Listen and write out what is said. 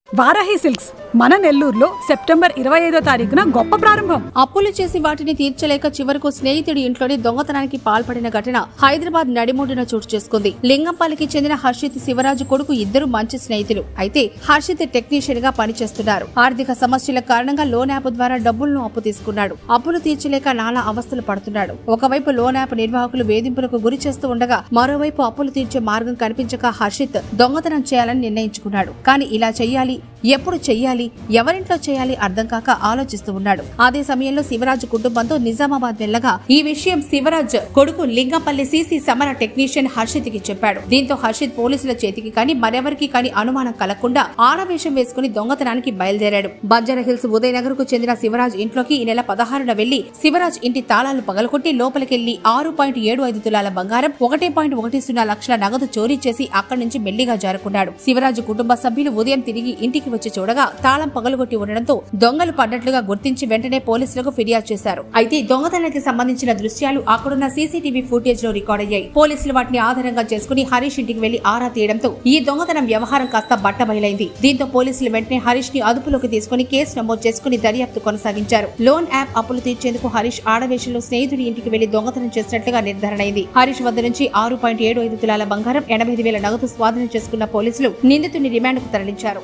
Varahi silks మన నెల్లూరులో September 25వ తారీఖున గొప్ప ప్రారంభం. అప్పులు చేసి వాటిని తీర్చలేక చివరకు స్నేహితుడి ఇంట్లోని దొంగతనానికి పాల్పడిన ఘటన హైదరాబాద్ నడిమొడ్డున చోటు చేసుకుంది. లింగంపల్లికి చెందిన హర్షిత్ శివరాజు కొడుకు ఇద్దరు మంచి స్నేహితులు. అయితే హర్షిత్ టెక్నీషియన్ గా పనిచేస్తున్నారు. ఆర్థిక సమస్యల కారణంగా లోన్ యాప్ ద్వారా డబ్బులను అప్పు తీసుకున్నాడు. అప్పులు తీర్చలేక నానా అవస్థలు పడుతున్నాడు. ఒకవైపు లోన్ యాప్ నిర్వాహకులు వేధింపులకు గురి చేస్తూ ఉండగా మరోవైపు అప్పులు తీర్చే మార్గం కనిపించక హర్షిత్ దొంగతనం చేయాలని నిర్ణయించుకున్నాడు. కానీ ఇలా చెయ్యాలి, ఎప్పుడు చెయ్యాలి, ఎవరింట్లో చేయాలి అర్థం కాక ఆలోచిస్తూ ఉన్నాడు. అదే సమయంలో శివరాజు కుటుంబంతో నిజామాబాద్ వెళ్లగా ఈ విషయం శివరాజ్ కొడుకు లింగంపల్లి సీసీ సమర టెక్నీషియన్ హర్షిత్ కి చెప్పాడు. దీంతో హర్షిత్ పోలీసుల చేతికి కానీ మరెవరికి కానీ అనుమానం కలగకుండా ఆడవేషం వేసుకుని దొంగతనానికి బయలుదేరాడు. బంజారాహిల్స్ ఉదయనగర్ కు చెందిన శివరాజ్ ఇంట్లోకి ఈ నెల 16న వెళ్లి శివరాజ్ ఇంటి తాళాలు పగలకొట్టి లోపలికెళ్లి 6.75 తులాల బంగారం, 1.10 లక్షల నగదు చోరీ చేసి అక్కడి నుంచి మెల్లిగా జారుకున్నాడు. శివరాజు కుటుంబ సభ్యులు ఉదయం తిరిగి ఇంటికి వచ్చి చూడగా తాళం పగలగొట్టి ఉండడంతో దొంగలు పడ్డట్లుగా గుర్తించి వెంటనే పోలీసులకు ఫిర్యాదు చేశారు. అయితే దొంగతనానికి సంబంధించిన దృశ్యాలు అక్కడున్న సీసీటీవీ ఫుటేజ్ లో రికార్డ్ అయ్యాయి. పోలీసులు వాటిని ఆధారంగా చేసుకుని హరీష్ ఇంటికి వెళ్లి ఆరా తీయడంతో ఈ దొంగతనం వ్యవహారం కాస్త బట్టబయలైంది. దీంతో పోలీసులు వెంటనే హరీష్ ని అదుపులోకి తీసుకుని కేసు నమోదు చేసుకుని దర్యాప్తు కొనసాగించారు. లోన్ యాప్ అప్పులు తీర్చేందుకు హరీష్ ఆడవేషంలో స్నేహితుడి ఇంటికి వెళ్లి దొంగతనం చేసినట్లుగా నిర్ధారణ అయింది. హరీష్ వద్ద నుంచి 6.75 తులాల బంగారం, 85,000 నగదు స్వాధీనం చేసుకున్న పోలీసులు నిందితుడిని రిమాండ్ కు తరలించారు.